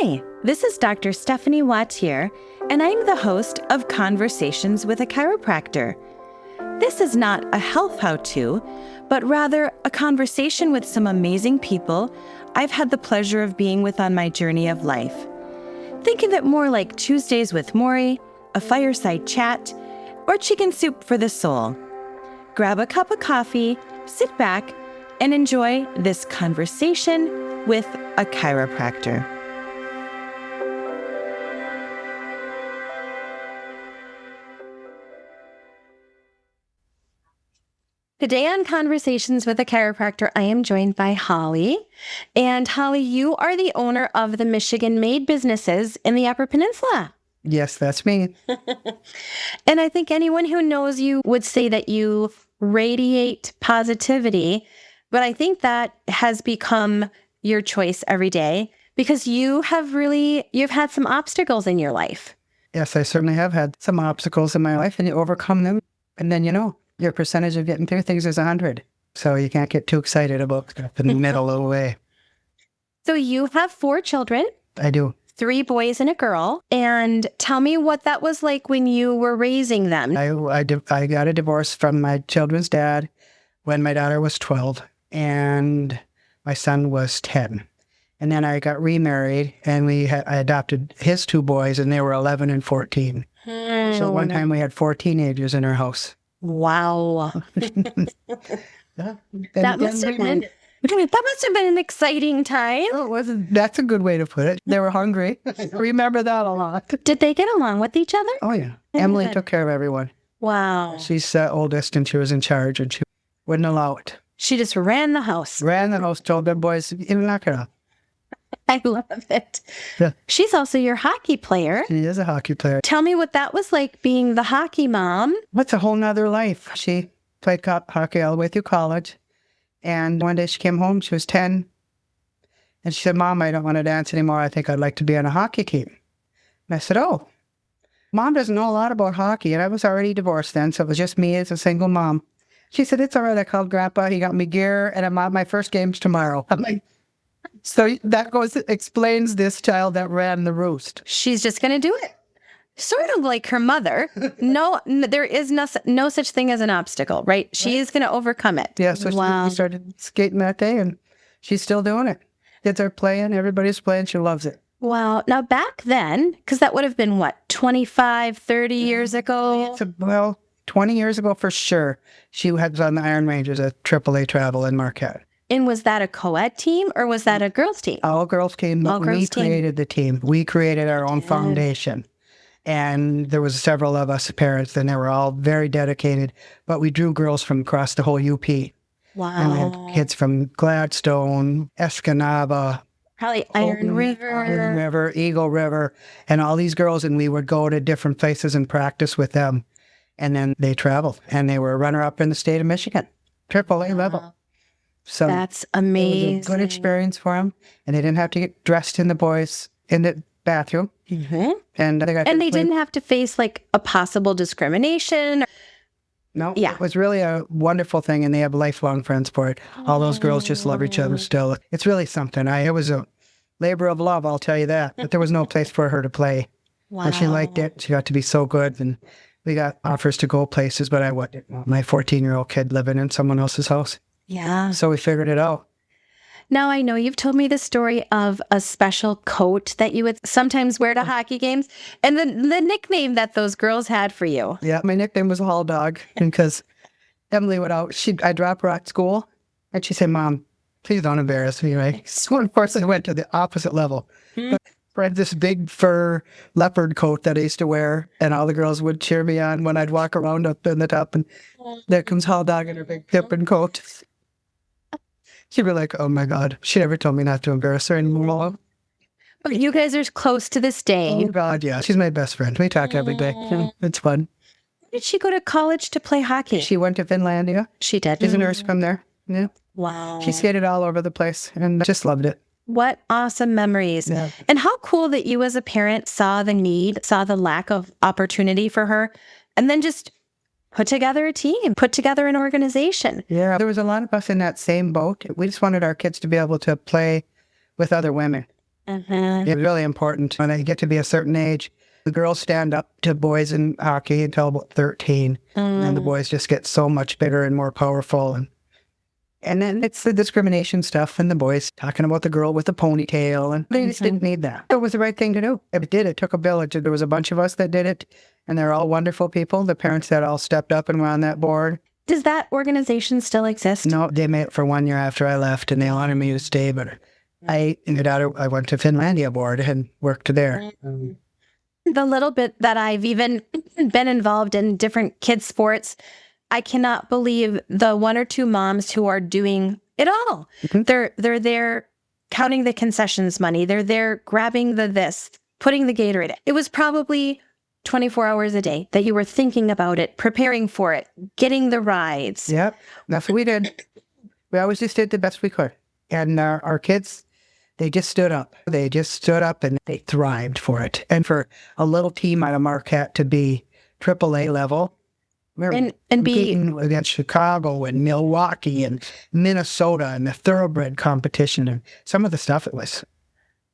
Hi, this is Dr. Stephanie Wautier, and I'm the host of Conversations with a Chiropractor. This is not a health how-to, but rather a conversation with some amazing people I've had the pleasure of being with on my journey of life. Think of it more like Tuesdays with Maury, a fireside chat, or chicken soup for the soul. Grab a cup of coffee, sit back, and enjoy this conversation with a chiropractor. Today on Conversations with a Chiropractor, I am joined by Holly. And Holly, you are the owner of the Michigan-made businesses in the Upper Peninsula. Yes, that's me. And I think anyone who knows you would say that you radiate positivity, but I think that has become your choice every day because you've had some obstacles in your life. Yes, I certainly have had some obstacles in my life, and you overcome them. And then, your percentage of getting through things is 100. So you can't get too excited about stuff in the middle of the way. So you have 4 children. I do. 3 boys and a girl. And tell me what that was like when you were raising them. I got a divorce from my children's dad when my daughter was 12 and my son was 10. And then I got remarried and I adopted his 2 boys and they were 11 and 14. So one time we had 4 teenagers in our house. Wow. That must have been an exciting time. Oh, it wasn't. That's a good way to put it. They were hungry. Remember that a lot. Did they get along with each other? Oh, yeah. Emily took care of everyone. Wow. She's the oldest and she was in charge and she wouldn't allow it. She just ran the house. Told them boys, knock it off. I love it. Yeah. She's also your hockey player. She is a hockey player. Tell me what that was like being the hockey mom. What's a whole nother life? She played hockey all the way through college. And one day she came home, she was 10. And she said, Mom, I don't want to dance anymore. I think I'd like to be on a hockey team. And I said, oh, Mom doesn't know a lot about hockey. And I was already divorced then, so it was just me as a single mom. She said, it's all right. I called Grandpa. He got me gear and I'm on my first games tomorrow. I'm like, so that explains this child that ran the roost. She's just going to do it. Sort of like her mother. No, there is no such thing as an obstacle, right? She is going to overcome it. Yeah, so wow. She started skating that day and she's still doing it. Kids are playing, everybody's playing, she loves it. Wow. Now back then, because that would have been what, 25, 30 years ago? 20 years ago for sure. She was on the Iron Rangers at AAA Travel in Marquette. And was that a co-ed team or was that a girls team? All girls team. We created the team. We created our own foundation. And there was several of us parents, and they were all very dedicated. But we drew girls from across the whole UP. Wow. And we had kids from Gladstone, Escanaba. Probably Iron River, Eagle River, and all these girls. And we would go to different places and practice with them. And then they traveled. And they were a runner-up in the state of Michigan. AAA level. So that's amazing. It was a good experience for them. And they didn't have to get dressed in the bathroom. Mm-hmm. And they didn't have to face like a possible discrimination. No, yeah. It was really a wonderful thing, and they have lifelong friends for it. All those girls just love each other still. It's really something. It was a labor of love, I'll tell you that. But there was no place for her to play. Wow. And she liked it. She got to be so good, and we got offers to go places, but I wouldn't want my 14-year-old kid living in someone else's house. Yeah. So we figured it out. Now, I know you've told me the story of a special coat that you would sometimes wear to hockey games and the nickname that those girls had for you. Yeah, my nickname was Hall Dog because Emily would I dropped her at school and she said, Mom, please don't embarrass me, right? So of course I went to the opposite level. But I had this big fur leopard coat that I used to wear and all the girls would cheer me on when I'd walk around up in the top and there comes Hall Dog in her big pippin coat. She'd be like, oh, my God. She never told me not to embarrass her anymore. But you guys are close to this day. Oh, God, yeah. She's my best friend. We talk every day. Yeah, it's fun. Did she go to college to play hockey? She went to Finlandia. She did? She's a nurse from there. Yeah. Wow. She skated all over the place and just loved it. What awesome memories. Yeah. And how cool that you as a parent saw the need, saw the lack of opportunity for her, and then just put together a team, put together an organization. Yeah, there was a lot of us in that same boat. We just wanted our kids to be able to play with other women. It's really important. When they get to be a certain age, the girls stand up to boys in hockey until about 13. And the boys just get so much bigger and more powerful. And then it's the discrimination stuff and the boys talking about the girl with the ponytail. And they just didn't need that. It was the right thing to do. It did. It took a village. There was a bunch of us that did it. And they're all wonderful people. The parents that all stepped up and were on that board. Does that organization still exist? No, they made it for 1 year after I left. And they wanted me to stay. But I went to Finlandia board and worked there. The little bit that I've even been involved in different kids' sports, I cannot believe the one or two moms who are doing it all. They're there counting the concessions money. They're there grabbing this, putting the Gatorade. It was probably 24 hours a day that you were thinking about it, preparing for it, getting the rides. Yep, that's what we did. We always just did the best we could. And our kids, they just stood up. They just stood up and they thrived for it. And for a little team out of Marquette to be AAA level, and be competing against Chicago and Milwaukee and Minnesota and the thoroughbred competition and some of the stuff it was.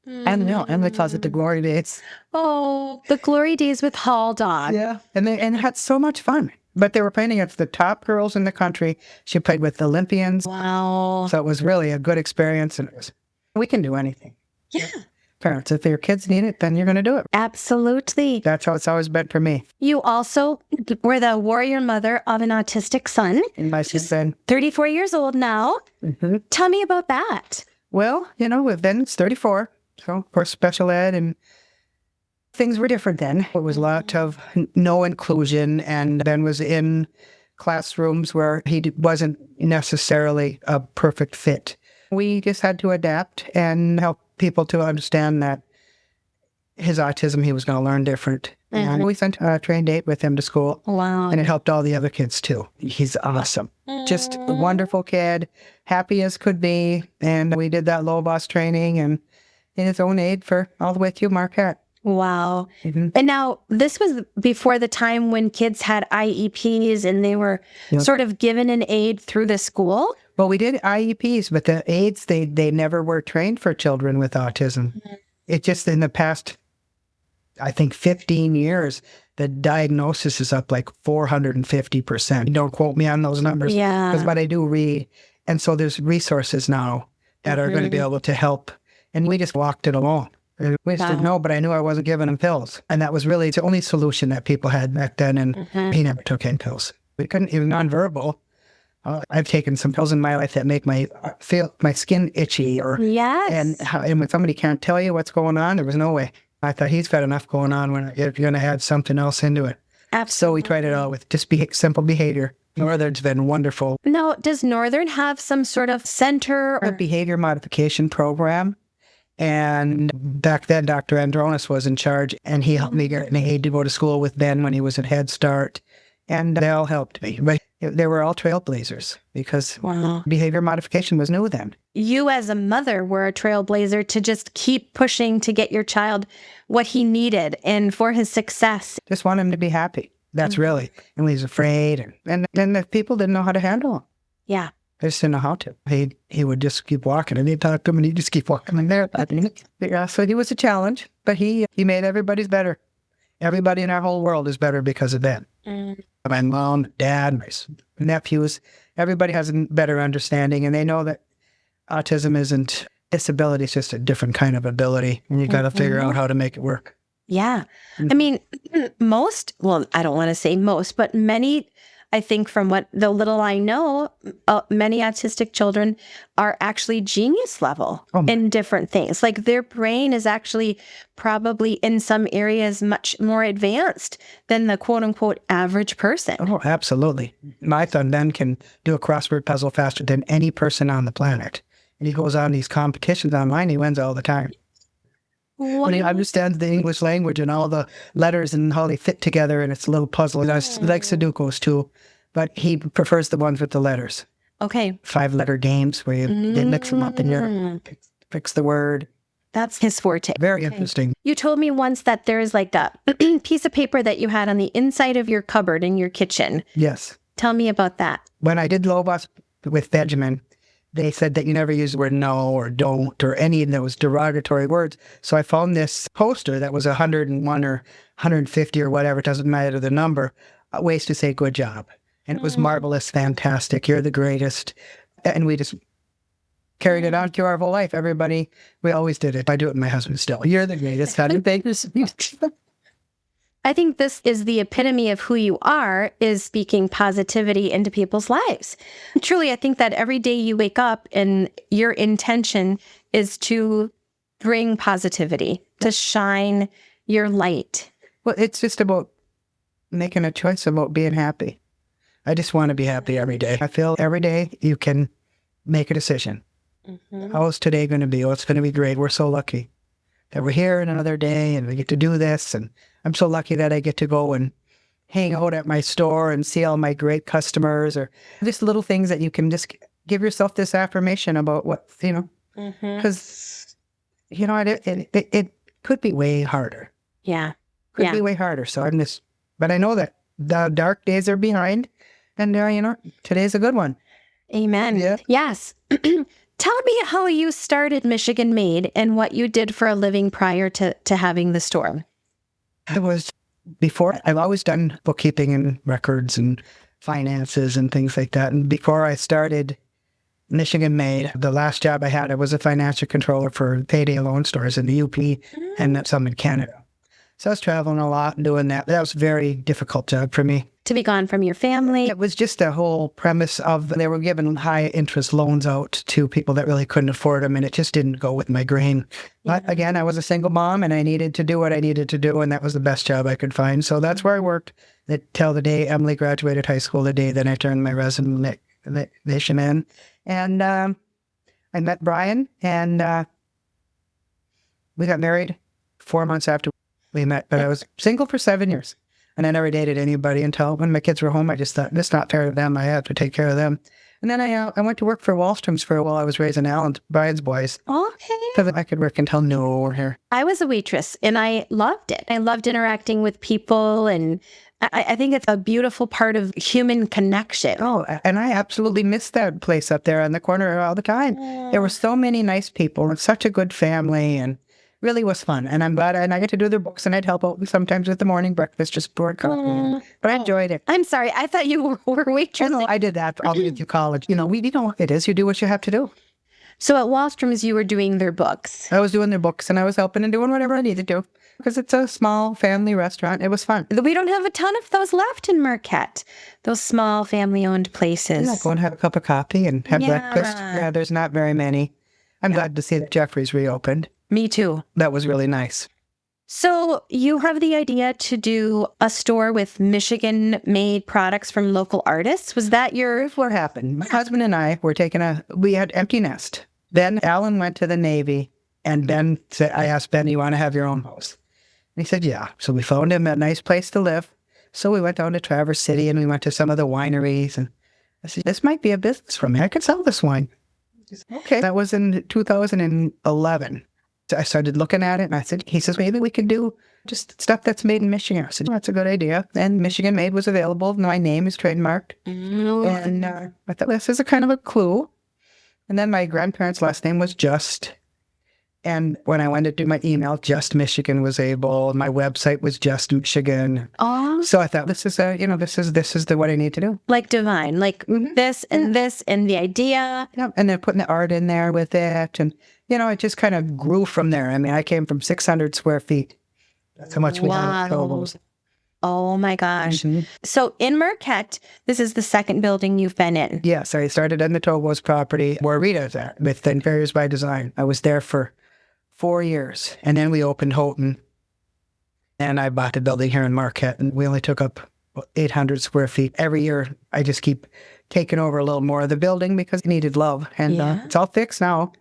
And they calls it the glory days. Oh, the glory days with Hall Dog. Yeah, and they had so much fun. But they were playing against the top girls in the country. She played with Olympians. Wow. So it was really a good experience. And we can do anything. Yeah. Parents, if your kids need it, then you're going to do it. Absolutely. That's how it's always been for me. You also were the warrior mother of an autistic son. And my son, 34 years old now. Tell me about that. Well, Ben's 34. So, of course, special ed and things were different then. It was a lot of no inclusion, and Ben was in classrooms where he wasn't necessarily a perfect fit. We just had to adapt and help people to understand that his autism, he was going to learn different. And we sent a train date with him to school. Wow. And it helped all the other kids too. He's awesome. Just a wonderful kid, happy as could be. And we did that low boss training and in his own aid for all the way through Marquette. Wow. And now this was before the time when kids had IEPs and they were sort of given an aid through the school? Well, we did IEPs, but the aides, they never were trained for children with autism. It just in the past, I think 15 years, the diagnosis is up like 450%. Don't quote me on those numbers. Yeah. But I do read. And so there's resources now that are going to be able to help. And we just walked it along. We just didn't know, but I knew I wasn't giving him pills. And that was really the only solution that people had back then. And he never took any pills. We couldn't, even nonverbal. I've taken some pills in my life that make my skin itchy. And when somebody can't tell you what's going on, there was no way. I thought he's got enough going on when you're going to add something else into it. Absolutely. So we tried it all with just simple behavior. Northern's been wonderful. Now, does Northern have some sort of center? A behavior modification program. And back then, Dr. Andronis was in charge, and he helped me get an aid to go to school with Ben when he was at Head Start. And they all helped me. But they were all trailblazers because behavior modification was new then. You as a mother were a trailblazer to just keep pushing to get your child what he needed and for his success. Just want him to be happy. That's really. And when he's afraid. And then the people didn't know how to handle him. Yeah. I just didn't know how to. He would just keep walking, and he'd talk to him, and he'd just keep walking in there. Yeah, so he was a challenge, but he made everybody's better. Everybody in our whole world is better because of that. My mom, dad, my nephews, everybody has a better understanding, and they know that autism isn't disability, it's just a different kind of ability, and you got to figure out how to make it work. Yeah. I mean, I don't want to say most, but many, I think from what the little I know, many autistic children are actually genius level in different things. Like their brain is actually probably in some areas much more advanced than the quote unquote average person. Oh, absolutely. My son then can do a crossword puzzle faster than any person on the planet. And he goes on these competitions online, he wins all the time. When he understands the English language and all the letters and how they fit together, and it's a little puzzle. And I like Sudokus too, but he prefers the ones with the letters. Okay. 5-letter games where you mix them up and you fix the word. That's his forte. Very interesting. You told me once that there is like a piece of paper that you had on the inside of your cupboard in your kitchen. Yes. Tell me about that. When I did Lobos with Benjamin, they said that you never use the word no or don't or any of those derogatory words. So I found this poster that was 101 or 150 or whatever, it doesn't matter the number, ways to say good job. And it was marvelous, fantastic, you're the greatest. And we just carried it on through our whole life. Everybody, we always did it. I do it with my husband still. You're the greatest. How do you think? I think this is the epitome of who you are, is speaking positivity into people's lives. Truly, I think that every day you wake up and your intention is to bring positivity, to shine your light. Well, it's just about making a choice about being happy. I just want to be happy every day. I feel every day you can make a decision. How is today going to be? Oh, it's going to be great. We're so lucky that we're here another day and we get to do this. And I'm so lucky that I get to go and hang out at my store and see all my great customers, or just little things that you can just give yourself this affirmation about what, because, it could be way harder. Yeah. Could be way harder. So but I know that the dark days are behind, and, today's a good one. Amen. Yeah. Yes. Tell me how you started Michigan Made and what you did for a living prior to having the store. I've always done bookkeeping and records and finances and things like that. And before I started Michigan Made, the last job I had, I was a financial controller for payday loan stores in the UP and some in Canada. So I was traveling a lot and doing that. That was a very difficult job for me. To be gone from your family? It was just a whole premise of they were giving high interest loans out to people that really couldn't afford them, and it just didn't go with my grain. Yeah. But again, I was a single mom and I needed to do what I needed to do, and that was the best job I could find. So that's where I worked till the day Emily graduated high school, the day that I turned my resignation in. And I met Brian, and we got married 4 months after we met, but I was single for 7 years. And I never dated anybody until when my kids were home. I just thought, this is not fair to them. I have to take care of them. And then I went to work for Wallstrom's for a while. I was raising Brian's boys. Okay. Because I could work until noon over here. I was a waitress, and I loved it. I loved interacting with people, and I think it's a beautiful part of human connection. Oh, and I absolutely missed that place up there on the corner all the time. There were so many nice people and such a good family, and really was fun. And I'm glad, and I get to do their books, and I'd help out sometimes with the morning breakfast, just pour coffee. But I enjoyed it. I'm sorry. I thought you were waitress. No, I did that all the way through college. You know what it is. You do what you have to do. So at Wallstrom's, you were doing their books. I was doing their books, and I was helping and doing whatever I needed to, because it's a small family restaurant. It was fun. We don't have a ton of those left in Marquette, those small family-owned places. Yeah, go and have a cup of coffee and have breakfast. Yeah, there's not very many. I'm glad to see that Jeffrey's reopened. Me too. That was really nice. So you have the idea to do a store with Michigan-made products from local artists. Was that what happened? My husband and I were we had empty nest. Then Alan went to the Navy, and Ben said, I asked Ben, you want to have your own house? And he said, yeah. So we found him a nice place to live. So we went down to Traverse City, and we went to some of the wineries. And I said, this might be a business for me. I could sell this wine. Okay. That was in 2011. So I started looking at it, and he says, maybe we could do just stuff that's made in Michigan. I said, that's a good idea. And Michigan Made was available. My name is trademarked. And I thought, this is a kind of a clue. And then my grandparents' last name was Just. And when I went to do my email, Just Michigan was able. My website was Just Michigan. Oh. So I thought, this is what I need to do. Like divine, like this and this and the idea. Yeah. And then putting the art in there with it. And, it just kind of grew from there. I mean, I came from 600 square feet. That's how much we had. Oh my gosh. Mm-hmm. So in Marquette, this is the second building you've been in. Yes, I started on the Tobos property where Rita's at with Interiors by Design. I was there for 4 years. And then we opened Houghton. And I bought the building here in Marquette. And we only took up 800 square feet. Every year, I just keep taking over a little more of the building because it needed love. And it's all fixed now.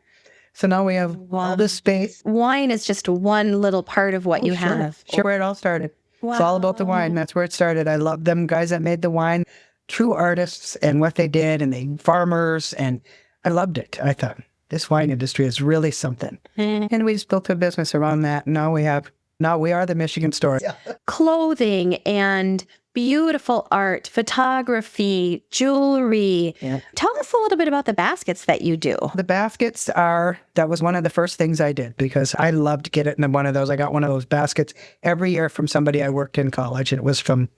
So now we have all this space. Wine is just one little part of what you have. Sure, where it all started. Wow. It's all about the wine. That's where it started. I love them guys that made the wine. True artists and what they did, and they farmers, and I loved it. I thought, this wine industry is really something. And we just built a business around that. Now we are the Michigan store. Clothing and beautiful art, photography, jewelry. Yeah. Tell us a little bit about the baskets that you do. The baskets that was one of the first things I did because I loved getting one of those. I got one of those baskets every year from somebody I worked in college, and it was from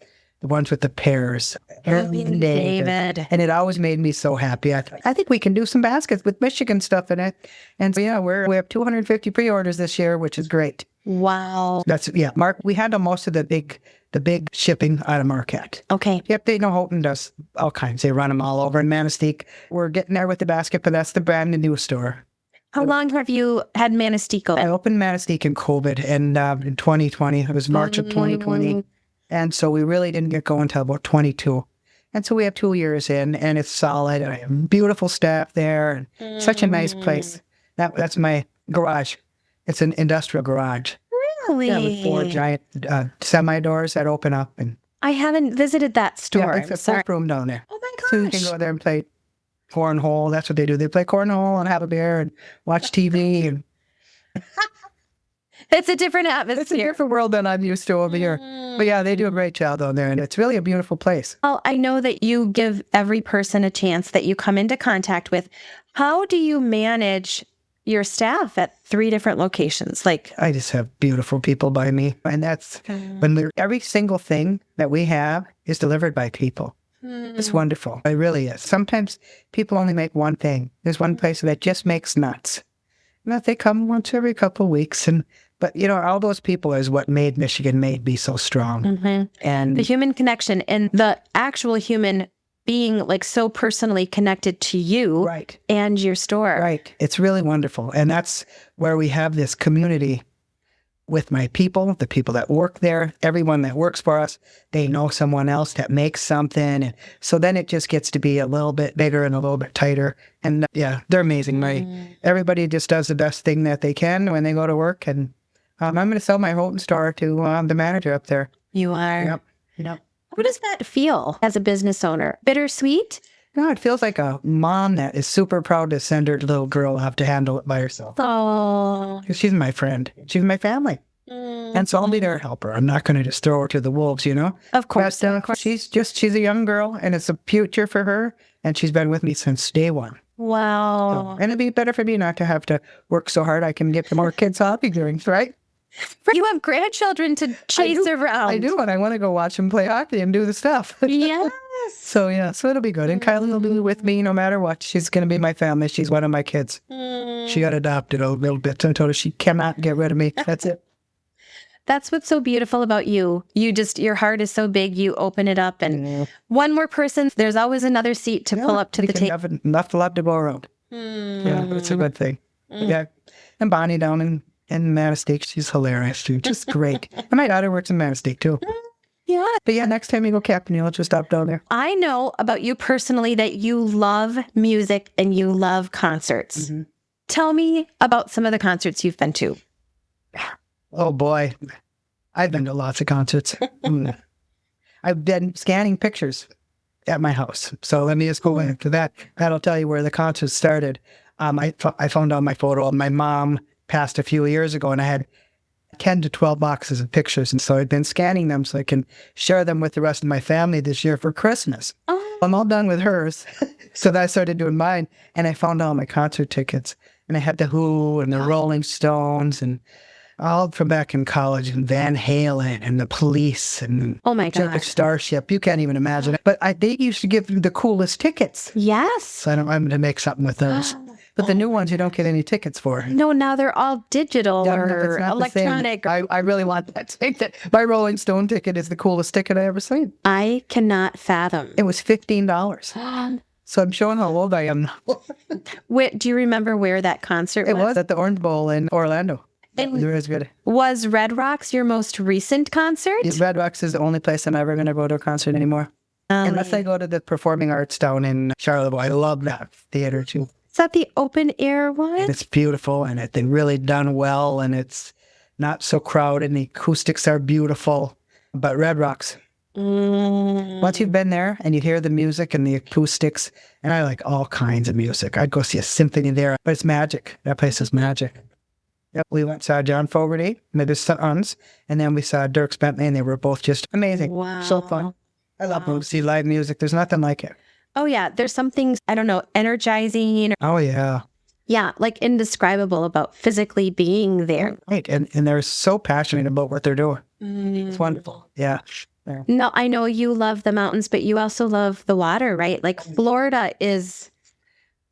the ones with the pears. David. And it always made me so happy. I think we can do some baskets with Michigan stuff in it. And so, yeah, we have 250 pre-orders this year, which is great. Wow. Mark, we handle most of the big shipping out of Marquette. Okay. Yep, they know Houghton does all kinds. They run them all over in Manistee. We're getting there with the basket, but that's the brand new store. How long have you had Manistee? I opened Manistee in COVID and in 2020. It was March of 2020. And so we really didn't get going until about 22. And so we have 2 years in, and it's solid. I have beautiful staff there. And such a nice place. That's my garage. It's an industrial garage. Really? Yeah, with 4 giant semi-doors that open up. And I haven't visited that store. yeah, it's a full room down there. Oh my gosh. So you can go there and play cornhole. That's what they do. They play cornhole and have a beer and watch TV. And It's a different atmosphere. it's a different world than I'm used to over here. But yeah, they do a great job down there. And it's really a beautiful place. Well, I know that you give every person a chance that you come into contact with. How do you manage your staff at 3 different locations? Like, I just have beautiful people by me. And that's when every single thing that we have is delivered by people. It's wonderful. It really is. Sometimes people only make one thing. There's one place that just makes nuts. And that they come once every couple of weeks. But, all those people is what made Michigan be so strong. And the human connection and the actual human being like so personally connected to you right. and your store. Right. It's really wonderful. And that's where we have this community with my people, the people that work there, everyone that works for us, they know someone else that makes something. And so then it just gets to be a little bit bigger and a little bit tighter. And yeah, they're amazing. Everybody just does the best thing that they can when they go to work. And I'm going to sell my Houghton store to the manager up there. You are. Yep. How does that feel as a business owner? Bittersweet? No, it feels like a mom that is super proud to send her little girl have to handle it by herself. Oh. She's my friend. She's my family. And so I'll be there to help her. I'm not going to just throw her to the wolves, Of course. She's a young girl, and it's a future for her. And she's been with me since day one. Wow. And it'd be better for me not to have to work so hard. I can get more kids hockey games, right? You have grandchildren to chase around. I do, and I want to go watch them play hockey and do the stuff. Yes. So it'll be good. And Kylie will be with me no matter what. She's going to be my family. She's one of my kids. She got adopted a little bit. So I told her she cannot get rid of me. That's it. That's what's so beautiful about you. Your heart is so big, you open it up. And one more person, there's always another seat to pull up to the table. Have enough love to go around. Yeah, it's a good thing. Yeah. And Bonnie down in Manistee, she's hilarious too. Just great. And my daughter works in Manistee too. Yeah. But yeah, next time you go Captain, you'll just stop down there. I know about you personally that you love music and you love concerts. Tell me about some of the concerts you've been to. Oh boy. I've been to lots of concerts. I've been scanning pictures at my house. So let me just go into that. That'll tell you where the concert started. I found out my photo of my mom passed a few years ago, and I had 10 to 12 boxes of pictures. And so I've been scanning them so I can share them with the rest of my family this year for Christmas. Oh. I'm all done with hers. So then I started doing mine, and I found all my concert tickets. And I had the Who and the Rolling Stones and all from back in college, and Van Halen and the Police and oh my gosh, Starship. You can't even imagine it. But they used to give me the coolest tickets. Yes. So I'm going to make something with those. But the new ones, you don't get any tickets for. No, now they're all digital or electronic. I really want that ticket. My Rolling Stone ticket is the coolest ticket I ever seen. I cannot fathom. It was $15. So I'm showing how old I am now. Do you remember where that concert was? It was at the Orange Bowl in Orlando. It was good. Was Red Rocks your most recent concert? Red Rocks is the only place I'm ever going to go to a concert anymore. Unless I go to the Performing Arts down in Charlottesville. I love that theater too. Is that the open air one? And it's beautiful, and they've really done well, and it's not so crowded, and the acoustics are beautiful. But Red Rocks, once you've been there and you hear the music and the acoustics, and I like all kinds of music. I'd go see a symphony there, but it's magic. That place is magic. Yep, we went saw John Fogerty and his sons, and then we saw Dirk Bentley, and they were both just amazing. Wow. So fun. I love going to see live music. There's nothing like it. Oh, yeah. There's something, I don't know, energizing. Oh, yeah. Yeah, like indescribable about physically being there. Right. And they're so passionate about what they're doing. It's wonderful. Yeah. No, I know you love the mountains, but you also love the water, right? Like Florida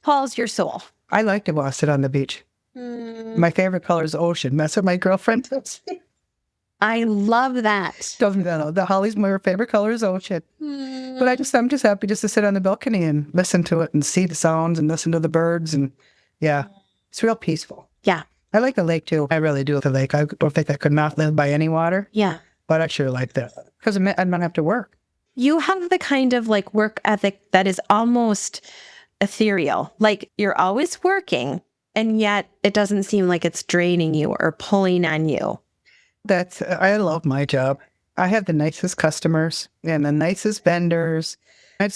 calls your soul. I like to go sit on the beach. My favorite color is ocean. That's what my girlfriend does. I love that. Doesn't know. The Holly's my favorite color is ocean. But I'm just happy just to sit on the balcony and listen to it and see the sounds and listen to the birds. And yeah, it's real peaceful. Yeah. I like the lake too. I really do. The lake. I don't think I could not live by any water. Yeah. But I sure like that because I don't have to work. You have the kind of like work ethic that is almost ethereal. Like you're always working and yet it doesn't seem like it's draining you or pulling on you. I love my job. I have the nicest customers and the nicest vendors. I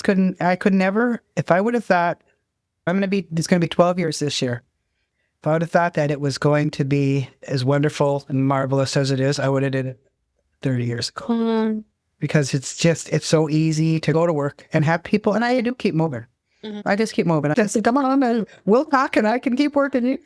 could never, if I would have thought it's going to be 12 years this year. If I would have thought that it was going to be as wonderful and marvelous as it is, I would have did it 30 years ago. Because it's so easy to go to work and have people, and I do keep moving. I just keep moving. I just say, come on, we'll talk and I can keep working.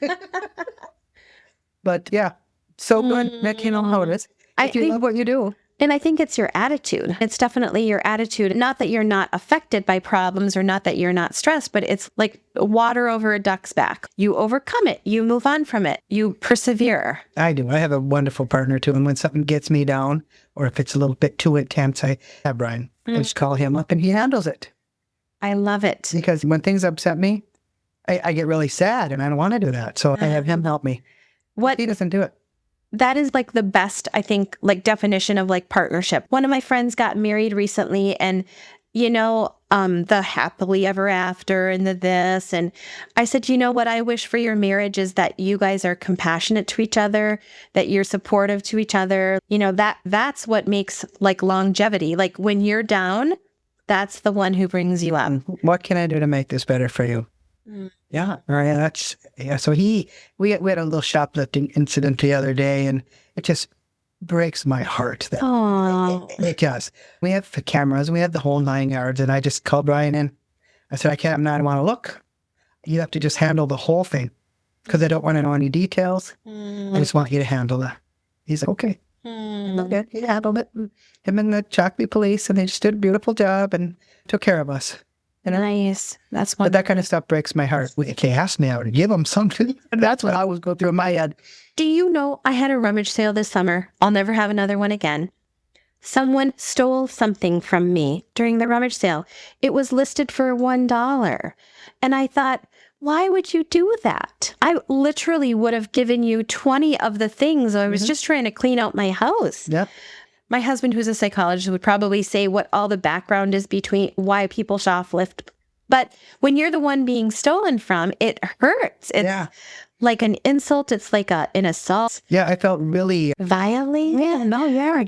But yeah, so good. Nick, you know how it is. You love what you do. And I think it's your attitude. It's definitely your attitude. Not that you're not affected by problems or not that you're not stressed, but it's like water over a duck's back. You overcome it. You move on from it. You persevere. I do. I have a wonderful partner too. And when something gets me down or if it's a little bit too intense, I have Brian. I just call him up and he handles it. I love it. Because when things upset me, I get really sad and I don't want to do that. So I have him help me. He doesn't do it. That is like the best, I think, like definition of like partnership. One of my friends got married recently and, the happily ever after and the this. And I said, what I wish for your marriage is that you guys are compassionate to each other, that you're supportive to each other. That's what makes like longevity. Like when you're down, that's the one who brings you up. What can I do to make this better for you? Yeah. All right. So we had a little shoplifting incident the other day and it just breaks my heart. It does. We have the cameras, we have the whole 9 yards and I just called Brian in. I said, I don't want to look. You have to just handle the whole thing because I don't want to know any details. I just want you to handle that. He's like, okay. Okay. He handled it. Him and the Chocolate police and they just did a beautiful job and took care of us. Nice. That's wonderful. But that kind of stuff breaks my heart. If they asked me, I would give them something. And that's what I was going through in my head. Do you know I had a rummage sale this summer? I'll never have another one again. Someone stole something from me during the rummage sale. It was listed for $1. And I thought, why would you do that? I literally would have given you 20 of the things. I was just trying to clean out my house. Yeah. My husband, who's a psychologist, would probably say what all the background is between why people shoplift. But when you're the one being stolen from, it hurts. It's like an insult. It's like an assault. Yeah, I felt really violated. I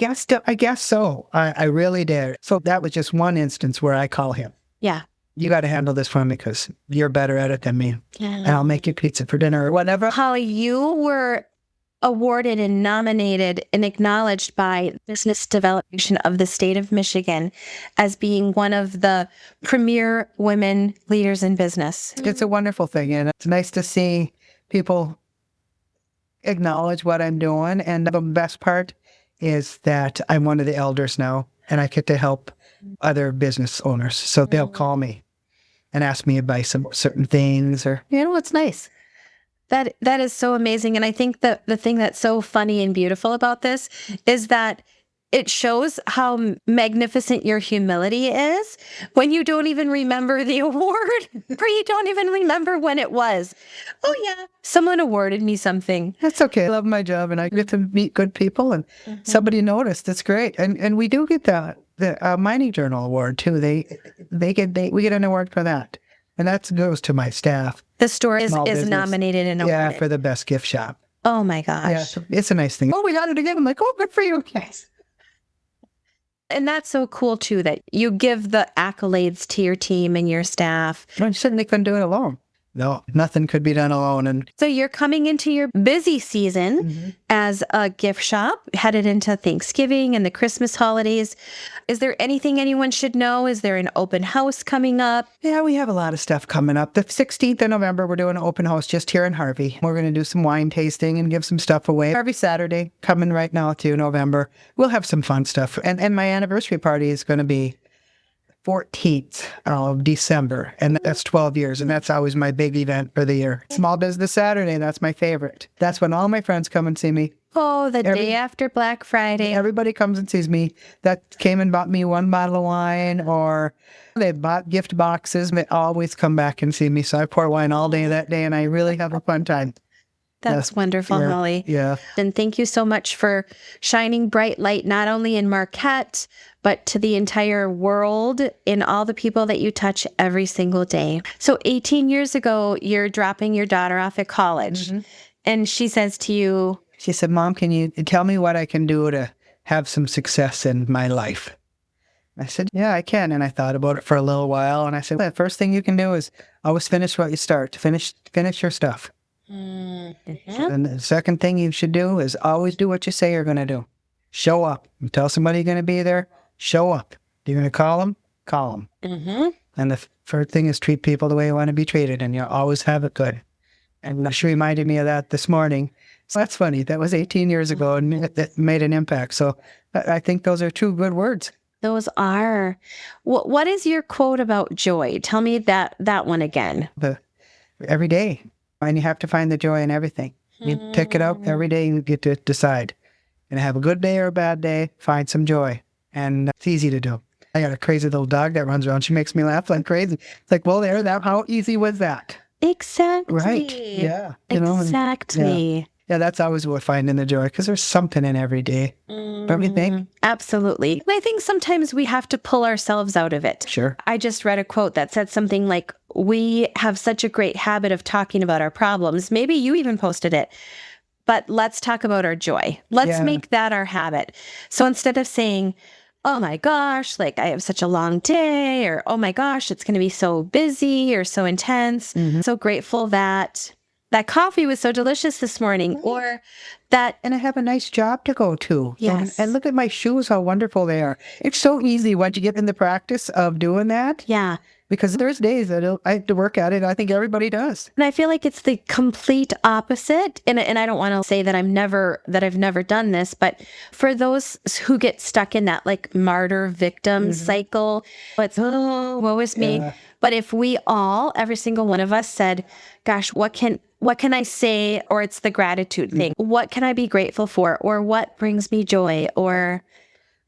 guess so. I really did. So that was just one instance where I call him. Yeah. You got to handle this for me because you're better at it than me. Yeah. And I'll make you pizza for dinner or whatever. Holly, you were awarded and nominated and acknowledged by Business Development of the state of Michigan as being one of the premier women leaders in business. It's a wonderful thing. And it's nice to see people acknowledge what I'm doing. And the best part is that I'm one of the elders now and I get to help other business owners. So they'll call me and ask me advice on certain things or, it's nice. That is so amazing. And I think that the thing that's so funny and beautiful about this is that it shows how magnificent your humility is when you don't even remember the award or you don't even remember when it was. Oh, yeah, someone awarded me something. That's okay. I love my job and I get to meet good people and somebody noticed. It's great. And we do get the Mining Journal Award too. We get an award for that. And that goes to my staff. The store is nominated and awarded. Yeah, for the best gift shop. Oh, my gosh. Yeah, it's a nice thing. Oh, we got it again. I'm like, oh, good for you. Yes. And that's so cool, too, that you give the accolades to your team and your staff. I certainly couldn't do it alone. No, nothing could be done alone. And So you're coming into your busy season as a gift shop, headed into Thanksgiving and the Christmas holidays. Is there anything anyone should know? Is there an open house coming up? yeah, we have a lot of stuff coming up. The 16th of November, we're doing an open house just here in Harvey. We're going to do some wine tasting and give some stuff away. Every Saturday, coming right now to November, we'll have some fun stuff. And my anniversary party is going to be 14th of December, and that's 12 years, and that's always my big event for the year. Small Business Saturday, that's my favorite. That's when all my friends come and see me. Oh, the day after Black Friday. Everybody comes and sees me. That came and bought me one bottle of wine, or they bought gift boxes. They always come back and see me, so I pour wine all day that day, and I really have a fun time. That's wonderful, yeah, Holly. Yeah. And thank you so much for shining bright light, not only in Marquette, but to the entire world, in all the people that you touch every single day. So 18 years ago, you're dropping your daughter off at college, and she says to you, She said, Mom, can you tell me what I can do to have some success in my life? I said, yeah, I can. And I thought about it for a little while. And I said, well, the first thing you can do is always finish what you start. Finish your stuff. And the second thing you should do is always do what you say you're going to do. Show up. You tell somebody you're going to be there, show up. You're going to call them, call them. And the third thing is treat people the way you want to be treated, and you'll always have it good. And she reminded me of that this morning. So that's funny. That was 18 years ago, and it made an impact. So I think those are two good words. those are. What is your quote about joy? Tell me that one again. Every day. And you have to find the joy in everything. You pick it up every day, you get to decide. And have a good day or a bad day, find some joy. And it's easy to do. I got a crazy little dog that runs around. She makes me laugh like crazy. It's like, well, how easy was that? Exactly. Right. Yeah. Exactly. Yeah, that's always what finding the joy, because there's something in every day. Don't you think? Absolutely. And I think sometimes we have to pull ourselves out of it. Sure. I just read a quote that said something like, we have such a great habit of talking about our problems. Maybe you even posted it. But let's talk about our joy. Let's make that our habit. So instead of saying, oh my gosh, like I have such a long day, or oh my gosh, it's going to be so busy or so intense. So grateful that coffee was so delicious this morning, or that. And I have a nice job to go to. Yes. And look at my shoes, how wonderful they are. It's so easy once you get in the practice of doing that. Yeah. Because there's days that I have to work at it. I think everybody does. And I feel like it's the complete opposite. And I don't want to say that I've never done this, but for those who get stuck in that like martyr victim cycle, it's, oh, woe is me. Yeah. But if we all, every single one of us said, gosh, what can I say? Or it's the gratitude thing. What can I be grateful for? Or what brings me joy? Or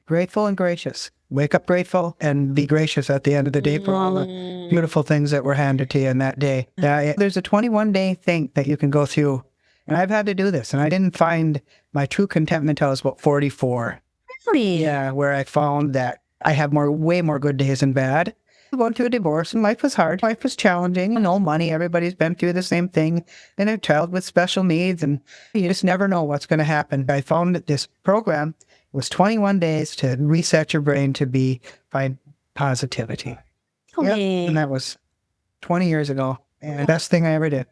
Grateful and gracious. Wake up grateful and be gracious at the end of the day for all the beautiful things that were handed to you in that day. There's a 21-day thing that you can go through. And I've had to do this. And I didn't find my true contentment until I was about 44. really? Yeah, where I found that I have way more good days than bad. I went through a divorce and life was hard. Life was challenging. No money. Everybody's been through the same thing. And a child with special needs. And you just never know what's going to happen. I found that this program was 21 days to reset your brain to find positivity. Okay. And that was 20 years ago. And the best thing I ever did.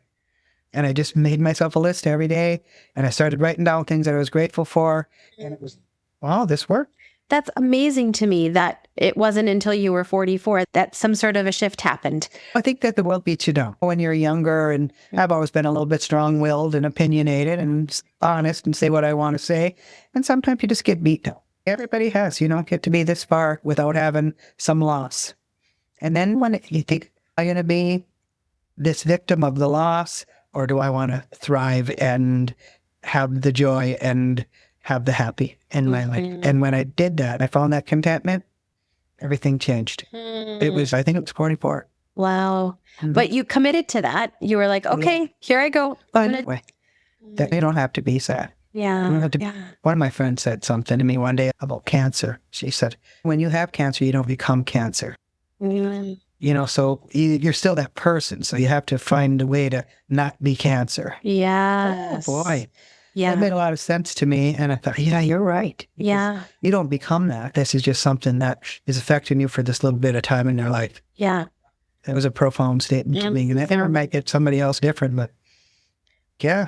And I just made myself a list every day. And I started writing down things that I was grateful for. And it was, wow, this worked. That's amazing to me that it wasn't until you were 44 that some sort of a shift happened. I think that the world beats you down when you're younger, and I've always been a little bit strong-willed and opinionated and honest and say what I want to say. And sometimes you just get beat down. Everybody has. You don't get to be this far without having some loss. And then when you think, am I going to be this victim of the loss, or do I want to thrive and have the joy and have the happy in my life? And when I did that, I found that contentment, everything changed. It was, I think it was 44. Wow. But you committed to that. You were like, okay, here I go. Anyway, that you don't have to be sad. Yeah. You don't have to, One of my friends said something to me one day about cancer. She said, when you have cancer, you don't become cancer. You know, so you're still that person. So you have to find a way to not be cancer. Yes. Oh, boy. Yeah. That made a lot of sense to me. And I thought, yeah, you're right. Yeah. You don't become that. This is just something that is affecting you for this little bit of time in your life. Yeah. It was a profound statement to me. And I think it might get somebody else different, but yeah.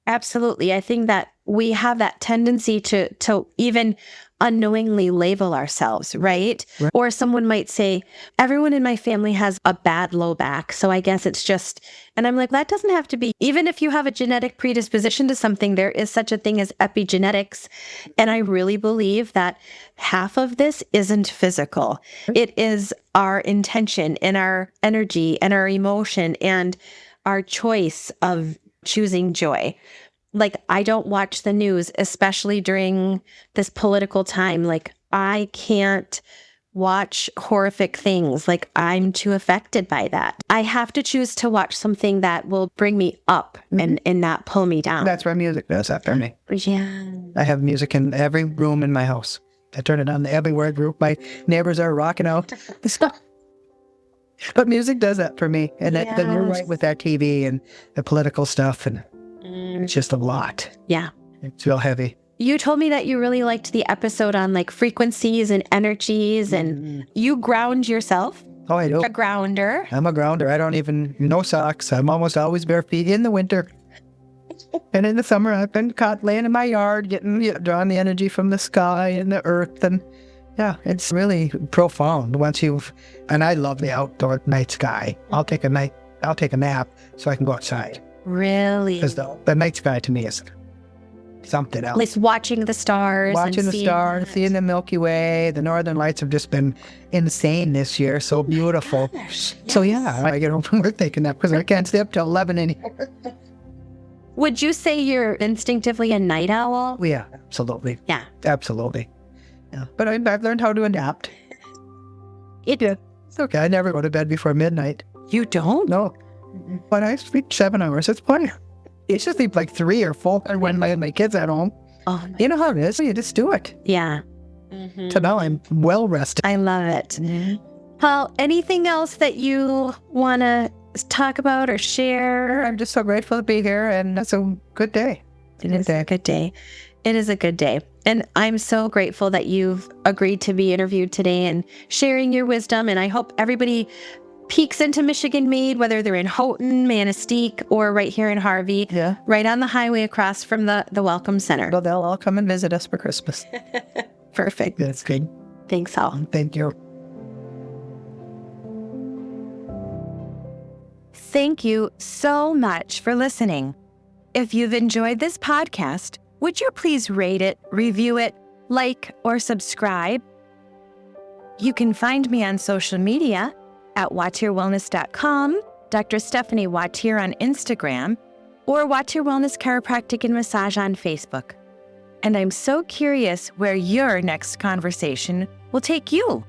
Absolutely. I think that we have that tendency to even unknowingly label ourselves, right? Or someone might say, everyone in my family has a bad low back, so I guess it's just, and I'm like, that doesn't have to be. Even if you have a genetic predisposition to something, there is such a thing as epigenetics. And I really believe that half of this isn't physical. It is our intention and our energy and our emotion and our choice of choosing joy. Like, I don't watch the news, especially during this political time. Like, I can't watch horrific things. Like, I'm too affected by that. I have to choose to watch something that will bring me up and not pull me down. That's where music does that for me. Yeah. I have music in every room in my house. I turn it on everywhere. Group. My neighbors are rocking out. But music does that for me. And then you're right with that TV and the political stuff. And it's just a lot. Yeah. It's real heavy. You told me that you really liked the episode on like frequencies and energies, and you ground yourself. Oh, I do. A grounder. I'm a grounder. I don't even, no socks. I'm almost always bare feet in the winter. And in the summer, I've been caught laying in my yard, drawing the energy from the sky and the earth. And yeah, it's really profound and I love the outdoor night sky. I'll take a nap so I can go outside. Really? Because the night sky to me is something else. At least watching the stars. Seeing the Milky Way. The Northern Lights have just been insane this year. So beautiful. Yes. So yeah, I get home from work taking that because I can't stay up till 11 anymore. Would you say you're instinctively a night owl? Oh, yeah, absolutely. Yeah. Absolutely. Yeah. But I've learned how to adapt. Yeah. It's okay. I never go to bed before midnight. You don't? No. But I sleep 7 hours. It's fun. I used to sleep like 3 or 4 when my kids at home. Oh, you know how it is. You just do it. yeah. So now I'm well rested. I love it. Paul, anything else that you want to talk about or share? I'm just so grateful to be here, and it's a good day. It is a good day. It is a good day. And I'm so grateful that you've agreed to be interviewed today and sharing your wisdom. And I hope everybody peeks into Michigan Made, whether they're in Houghton, Manistee, or right here in Harvey, right on the highway across from the Welcome Center. Well, they'll all come and visit us for Christmas. Perfect. That's good. Thanks, Al. Thank you. Thank you so much for listening. If you've enjoyed this podcast, would you please rate it, review it, like, or subscribe? You can find me on social media at wautierwellness.com, Dr. Stephanie Wautier on Instagram, or Wautier Wellness Chiropractic and Massage on Facebook. And I'm so curious where your next conversation will take you.